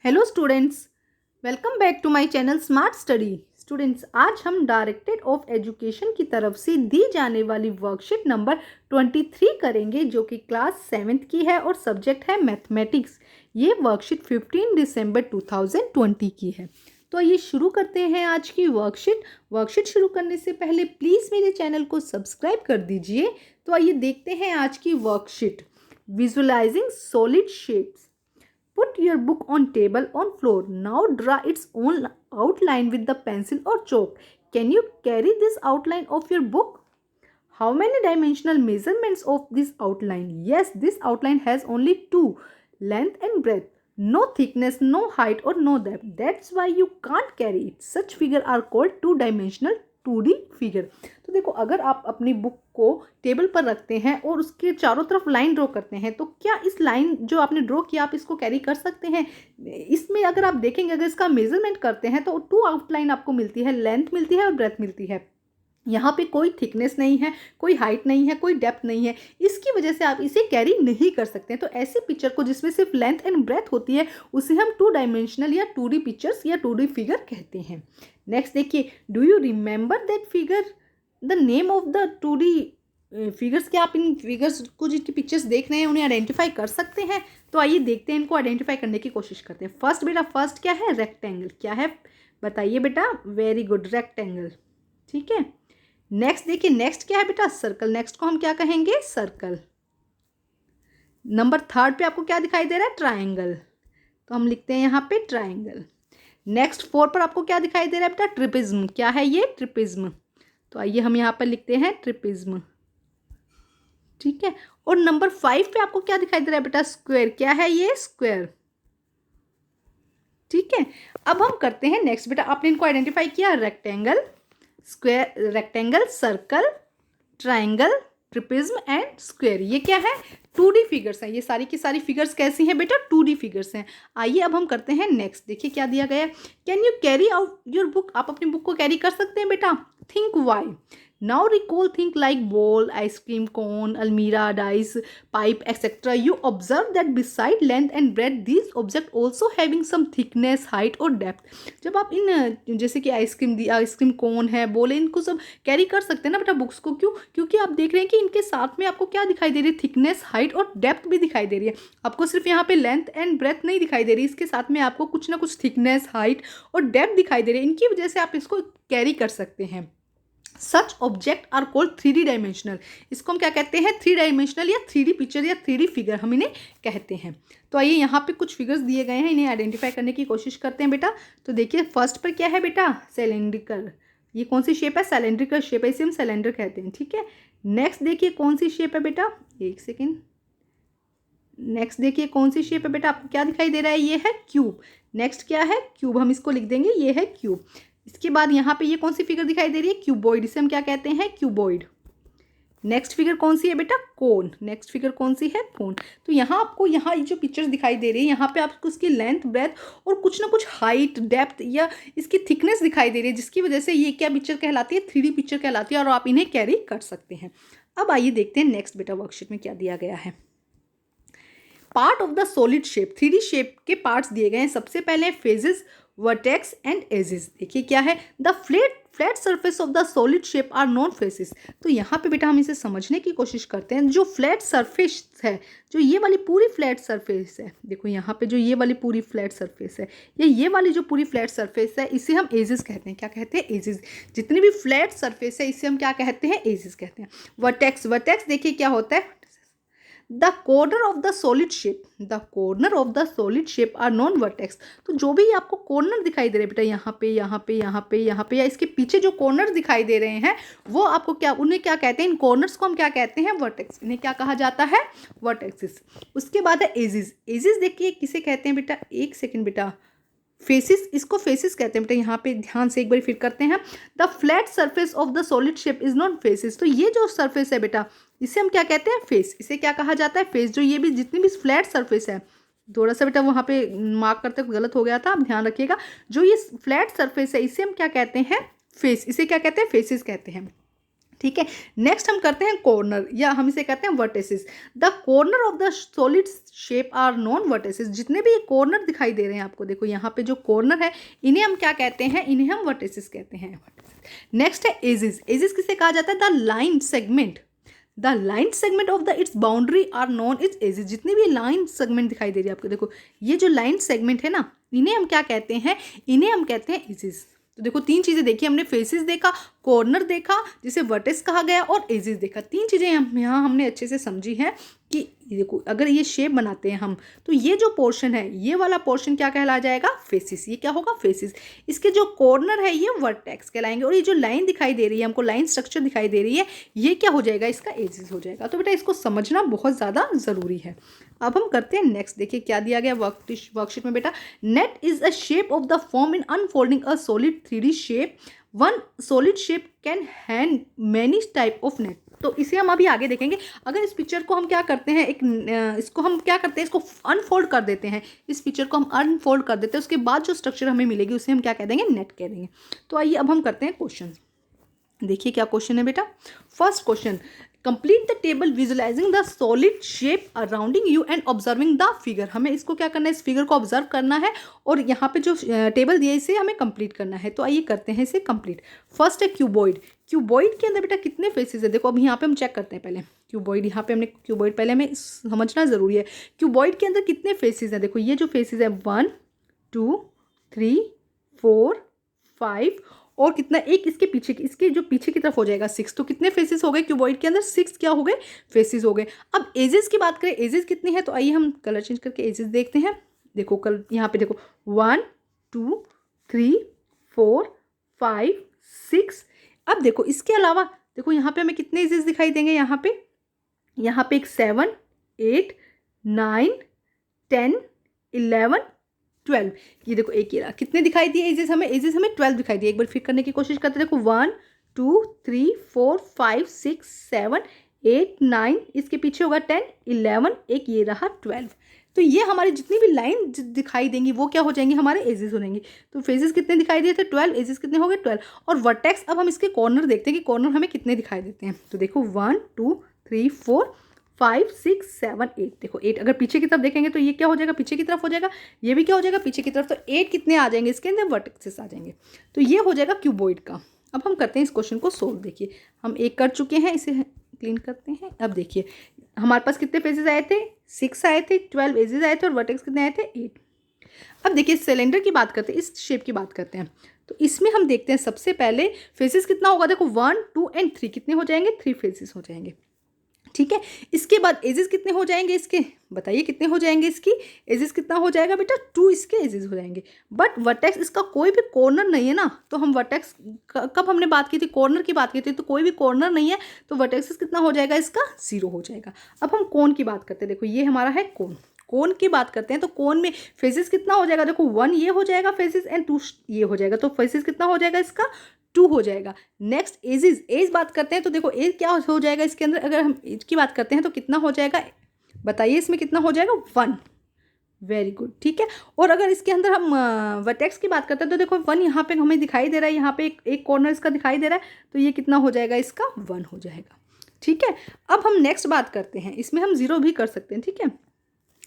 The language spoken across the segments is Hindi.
Hello students, welcome back to my channel smart study. Students, आज हम डायरेक्टरेट ऑफ एजुकेशन की तरफ से दी जाने वाली वर्कशीट नंबर 23 करेंगे, जो कि क्लास 7th की है और सब्जेक्ट है मैथमेटिक्स। ये वर्कशीट 15 दिसंबर 2020 की है। तो आइए शुरू करते हैं आज की वर्कशीट शुरू करने से पहले प्लीज़ मेरे चैनल को सब्सक्राइब कर दीजिए। तो आइए देखते हैं आज की worksheet. Visualising solid shapes. Put your book on table on floor. Now draw its own outline with the pencil or chalk. Can you carry this outline of your book? How many dimensional measurements of this outline? Yes, this outline has only two, length and breadth. No thickness, no height or no depth. That's why you can't carry it. Such figure are called two-dimensional 2D figure. तो देखो, अगर आप अपनी बुक को टेबल पर रखते हैं और उसके चारों तरफ लाइन ड्रॉ करते हैं, तो क्या इस लाइन जो आपने ड्रॉ किया आप इसको कैरी कर सकते हैं? इसमें अगर आप देखेंगे, अगर इसका मेजरमेंट करते हैं तो टू आउटलाइन आपको मिलती है, लेंथ मिलती है और ब्रेथ मिलती है। यहाँ पे कोई थिकनेस नहीं है, कोई हाइट नहीं है, कोई डेप्थ नहीं है। इसकी वजह से आप इसे कैरी नहीं कर सकते हैं। तो ऐसी पिक्चर को जिसमें सिर्फ लेंथ एंड ब्रेथ होती है, उसे हम टू डायमेंशनल या 2D पिक्चर्स या 2D फिगर कहते हैं। नेक्स्ट देखिए, do you remember that figure, the name of the 2D figures? क्या आप इन फिगर्स को जिनकी पिक्चर्स देख रहे हैं उन्हें आइडेंटिफाई कर सकते हैं? तो आइए देखते हैं, इनको आइडेंटिफाई करने की कोशिश करते हैं। फर्स्ट बेटा, फर्स्ट क्या है? रेक्टेंगल। क्या है बताइए बेटा? Very good, rectangle. ठीक है। नेक्स्ट देखिए, नेक्स्ट क्या है बेटा? सर्कल। नेक्स्ट को हम क्या कहेंगे? सर्कल। नंबर थर्ड पे आपको क्या दिखाई दे रहा है? ट्राइंगल। तो हम लिखते हैं यहाँ पे ट्राइंगल। नेक्स्ट फोर पर आपको क्या दिखाई दे रहा है बेटा? ट्रिपिज्म। क्या है ये? ट्रिपिज्म। तो आइए हम यहाँ पर लिखते हैं ट्रिपिज्म। ठीक है। और नंबर 5 पे आपको क्या दिखाई दे रहा है बेटा? स्क्वायर। क्या है ये? स्क्वायर। ठीक है। अब हम करते हैं नेक्स्ट बेटा, आपने इनको आइडेंटिफाई किया, rectangle, square, rectangle, circle, triangle, trapezium and square. ये क्या है? 2D फिगर्स हैं। ये सारी की सारी फिगर्स कैसी हैं बेटा? 2D फिगर्स हैं। आइए अब हम करते हैं नेक्स्ट। देखिए क्या दिया गया है। Can you carry out your book? आप अपनी बुक को कैरी कर सकते हैं बेटा? Think Y. Now recall think like ball, ice cream cone, almirah, dice, pipe, etc. You observe that beside length and breadth, these objects also having some thickness, height और depth. जब आप इन जैसे कि आइसक्रीम कोन है, बोल है, इनको सब कैरी कर सकते हैं ना बेटा बुक्स को। क्यों? क्योंकि आप देख रहे हैं कि इनके साथ में आपको क्या दिखाई दे रही है? थिकनेस, हाइट और डेप्थ भी दिखाई दे रही है। आपको सिर्फ यहाँ पे लेंथ एंड ब्रेथ नहीं दिखाई दे रही, इसके साथ में आपको कुछ ना कुछ थिकनेस, हाइट और डेप्थ दिखाई दे रही है। इनकी वजह से आप इसको कैरी कर सकते हैं। Such object are called 3D dimensional. इसको हम क्या कहते हैं? 3 डायमेंशनल या 3D पिक्चर या 3D फिगर हम इन्हें कहते हैं। तो आइए यहाँ पे कुछ फिगर्स दिए गए हैं, इन्हें आइडेंटिफाई करने की कोशिश करते हैं बेटा। तो देखिए फर्स्ट पर क्या है बेटा? सिलेंड्रिकल। ये कौन सी शेप है? सिलेंड्रिकल शेप है, इसे हम सिलेंडर कहते हैं। ठीक है। नेक्स्ट देखिए कौन सी शेप है बेटा? एक सेकेंड। नेक्स्ट देखिए कौन सी शेप है बेटा? आपको क्या दिखाई दे रहा है? ये है क्यूब। नेक्स्ट क्या है? क्यूब। हम इसको लिख देंगे, ये है क्यूब। इसके बाद यहाँ पे ये कौन सी फिगर दिखाई दे रही है? क्यूबॉइड। इसे हम क्या कहते हैं? क्यूबॉइड। नेक्स्ट फिगर कौन सी है बेटा? कोन। नेक्स्ट फिगर कौन सी है? कोन। तो यहाँ आपको यहाँ जो पिक्चर्स दिखाई दे रही है, यहाँ पे आपको इसकी लेंथ, ब्रेथ और कुछ ना कुछ हाइट, डेप्थ या इसकी थिकनेस दिखाई दे रही है, जिसकी वजह से ये क्या पिक्चर कहलाती है? 3D पिक्चर कहलाती है और आप इन्हें कैरी कर सकते हैं। अब आइए देखते हैं नेक्स्ट बेटा, वर्कशीट में क्या दिया गया है। Part of the solid shape. 3D shape के पार्ट्स दिए गए हैं। सबसे पहले फेजेस, वर्टेक्स एंड एजेस। देखिए क्या है? The flat surface of the solid shape are known faces. तो यहाँ पे बेटा हम इसे समझने की कोशिश करते हैं। जो फ्लैट सरफेस है, जो ये वाली पूरी फ्लैट सरफेस है, देखो यहाँ पे जो ये वाली पूरी फ्लैट सरफेस है, ये वाली जो पूरी फ्लैट सरफेस है, इसे हम एजेस कहते हैं। क्या कहते हैं? एजेस। जितनी भी फ्लैट सरफेस है इसे हम क्या कहते हैं? एजेस कहते हैं। वर्टेक्स, वर्टेक्स देखिए क्या होता है? The corner of the solid shape, the corner of the solid shape are known vertex. तो जो भी आपको कॉर्नर दिखाई दे रहे हैं बेटा, यहाँ पे, यहाँ पे, यहाँ पे, यहाँ पे या इसके पीछे जो कॉर्नर दिखाई दे रहे हैं, वो आपको क्या, उन्हें क्या कहते हैं? इन कॉर्नर्स को हम क्या कहते हैं? वर्टेक्स। इन्हें क्या कहा जाता है? वर्टेक्सिस। उसके बाद है एजिस। एजिस देखिए किसे कहते हैं बेटा? एक सेकेंड बेटा, फेसिस। इसको फेसिस कहते हैं बेटा। यहाँ पे ध्यान से एक बार फिर करते हैं। The flat surface of the solid shape is not faces. तो ये जो सरफेस है बेटा, इसे हम क्या कहते हैं? फेस। इसे क्या कहा जाता है? फेस। जो ये भी जितनी भी फ्लैट सरफेस है, थोड़ा सा बेटा वहाँ पे मार्क करते वक्त गलत हो गया था, आप ध्यान रखिएगा। जो ये फ्लैट सरफेस है इसे हम क्या कहते हैं? फेस। इसे क्या कहते हैं? फेसिस कहते हैं। ठीक है। नेक्स्ट हम करते हैं कॉर्नर, या हम इसे कहते हैं vertices. The corner of the solid shape are known vertices. जितने भी कॉर्नर दिखाई दे रहे हैं आपको, देखो यहाँ पे जो कॉर्नर है इन्हें हम क्या कहते हैं, इन्हें हम वर्टिसेस कहते हैं। नेक्स्ट है एजेस। एजेस किसे कहा जाता है, the line segment. The line segment of the its boundary are known its edges. जितनी भी लाइन सेगमेंट दिखाई दे रही है आपको, देखो ये जो लाइन सेगमेंट है ना, इन्हें हम क्या कहते हैं, इन्हें हम कहते हैं एजेस। तो देखो तीन चीज़ें देखी हमने, फेसेस देखा, कॉर्नर देखा जिसे वर्टेक्स कहा गया, और एजेस देखा। तीन चीज़ें यहाँ हमने अच्छे से समझी हैं कि देखो अगर ये शेप बनाते हैं हम, तो ये जो पोर्शन है, ये वाला पोर्शन क्या कहला जाएगा, फेसिस। ये क्या होगा, फेसिस। इसके जो कॉर्नर है ये वर्टेक्स कहलाएंगे, और ये जो लाइन दिखाई दे रही है हमको, लाइन स्ट्रक्चर दिखाई दे रही है, ये क्या हो जाएगा, इसका एजेस हो जाएगा। तो बेटा इसको समझना बहुत ज़्यादा ज़रूरी है। अब हम करते हैं नेक्स्ट। देखिए क्या दिया गया वर्कशीट में बेटा, net is a shape of the form in unfolding a solid 3D shape. One solid shape can hand many type of net. तो इसे हम अभी आगे देखेंगे। अगर इस पिक्चर को हम क्या करते हैं, इसको हम क्या करते हैं, इसको अनफोल्ड कर देते हैं। इस पिक्चर को हम अनफोल्ड कर देते हैं, उसके बाद जो स्ट्रक्चर हमें मिलेगी उसे हम क्या कह देंगे, नेट कह देंगे। तो आइए अब हम करते हैं क्वेश्चन। देखिए क्या क्वेश्चन है बेटा। First question, complete the table visualising the solid shape अराउंडिंग you and observing the figure. हमें इसको क्या करना है, इस फिगर को ऑब्जर्व करना है, और यहाँ पे जो टेबल दिया है इसे हमें कंप्लीट करना है। तो आइए करते हैं इसे कंप्लीट। फर्स्ट है क्यूबॉइड। क्यूबॉइड के अंदर बेटा कितने फेसेस है, देखो अब यहाँ पे हम चेक करते हैं पहले। क्यूबॉइड, यहाँ पे हमने क्यूबॉइड पहले हमें समझना जरूरी है। क्यूबॉइड के अंदर कितने फेसेस हैं, देखो ये जो फेसेस है 1 2 3 4 5, और कितना, एक इसके पीछे, इसके जो पीछे की तरफ हो जाएगा 6। तो कितने फेसेस हो गए क्यूबॉइड के अंदर, 6 क्या हो गए, फेसेस हो गए। अब एजेस की बात करें, एजेस कितनी है, तो आइए हम कलर चेंज करके एजेस देखते हैं। देखो कल यहाँ पे देखो 1 2 3 4 5 6। अब देखो इसके अलावा देखो यहाँ पे हमें कितने एजेस दिखाई देंगे, यहाँ पे एक 7 8 9 10 11 12। ये देखो एक ये रहा, कितने दिखाई दिए एजेस हमें, 12 दिखाई दिए। एक बार फिर करने की कोशिश करते हैं। देखो 1 2 3 4 5 6 7 8 9, इसके पीछे होगा 10 11, एक ये रहा 12। तो ये हमारी जितनी भी लाइन दिखाई देंगी वो क्या हो जाएंगी, हमारे एजेस हो जाएंगी। तो फेजेस कितने दिखाई दिए थे, 12, एजेस कितने हो गए 12। और वर्टेक्स, अब हम इसके कॉर्नर देखते हैं कि कॉर्नर हमें कितने दिखाई देते हैं। तो देखो 1 2 3 4 5 6 7 8। देखो 8 अगर पीछे की तरफ देखेंगे तो ये क्या हो जाएगा, पीछे की तरफ हो जाएगा, ये भी क्या हो जाएगा, पीछे की तरफ। तो 8 कितने आ जाएंगे इसके अंदर, वर्टेक्सेस आ जाएंगे। तो ये हो जाएगा क्यूबॉइड का। अब हम करते हैं इस क्वेश्चन को सोल्व। देखिए हम एक कर चुके हैं, इसे क्लीन करते हैं। अब देखिए हमारे पास कितने फेजेस आए थे, 6 आए थे, 12 एजेस आए थे, और वर्टेक्स कितने आए थे, 8। अब देखिए सिलेंडर की बात करते हैं, इस शेप की बात करते हैं। तो इसमें हम देखते हैं सबसे पहले फेसेस कितना होगा, देखो 1 2 एंड 3 कितने हो जाएंगे, 3 फेसेस हो जाएंगे। ठीक है, इसके बाद एजेस कितने हो जाएंगे इसके, बताइए कितने हो जाएंगे इसकी एजेस, कितना हो जाएगा बेटा, 2 इसके एजेस हो जाएंगे। बट वर्टेक्स इसका कोई भी कॉर्नर नहीं है ना, तो हम वर्टेक्स कब हमने बात की थी, कॉर्नर की बात की थी, तो कोई भी कॉर्नर नहीं है, तो वर्टेक्स कितना हो जाएगा इसका, 0 हो जाएगा। अब हम कोन की बात करते हैं। देखो ये हमारा है कोन। कोन की बात करते हैं तो कोन में फेसेस कितना हो जाएगा, देखो 1 ये हो जाएगा फेसेस, एंड 2 ये हो जाएगा। तो फेसेस कितना हो जाएगा इसका, 2 हो जाएगा। नेक्स्ट एजेस, एज बात करते हैं तो देखो एज क्या हो जाएगा इसके अंदर, अगर हम एज की बात करते हैं तो कितना हो जाएगा, बताइए इसमें कितना हो जाएगा, 1। वेरी गुड, ठीक है। और अगर इसके अंदर हम वर्टेक्स की बात करते हैं तो देखो 1 यहाँ पे हमें दिखाई दे रहा है, यहाँ पे एक कॉर्नर इसका दिखाई दे रहा है, तो ये कितना हो जाएगा इसका, 1 हो जाएगा। ठीक है, अब हम नेक्स्ट बात करते हैं, इसमें हम 0 भी कर सकते हैं। ठीक है,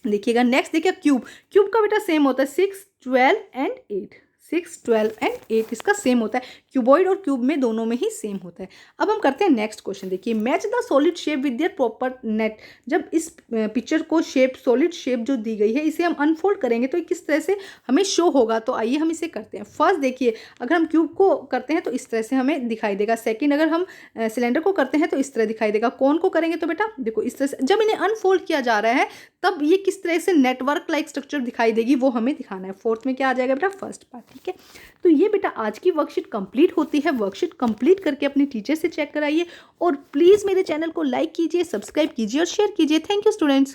देखिएगा नेक्स्ट देखिए क्यूब का बेटा सेम होता है 6 12 एंड 8। 6 12 एंड 8 इसका सेम होता है, क्यूबॉइड और क्यूब में दोनों में ही सेम होता है। अब हम करते हैं नेक्स्ट क्वेश्चन। देखिए match the solid shape with their proper net. जब इस पिक्चर को शेप, सॉलिड शेप जो दी गई है, इसे हम अनफोल्ड करेंगे तो किस तरह से हमें शो होगा। तो आइए हम इसे करते हैं। फर्स्ट देखिए अगर हम क्यूब को करते हैं तो इस तरह से हमें दिखाई देगा। सेकेंड अगर हम सिलेंडर को करते हैं तो इस तरह दिखाई देगा। कौन को करेंगे तो बेटा देखो इस तरह से, जब इन्हें अनफोल्ड किया जा रहा है तब ये किस तरह से नेटवर्क लाइक स्ट्रक्चर दिखाई देगी वो हमें दिखाना है। फोर्थ में क्या आ जाएगा बेटा, फर्स्ट पार्ट। ठीक है, तो ये बेटा आज की वर्कशीट कंप्लीट होती है। वर्कशीट कंप्लीट करके अपने टीचर से चेक कराइए और प्लीज़ मेरे चैनल को लाइक कीजिए, सब्सक्राइब कीजिए और शेयर कीजिए। Thank you students.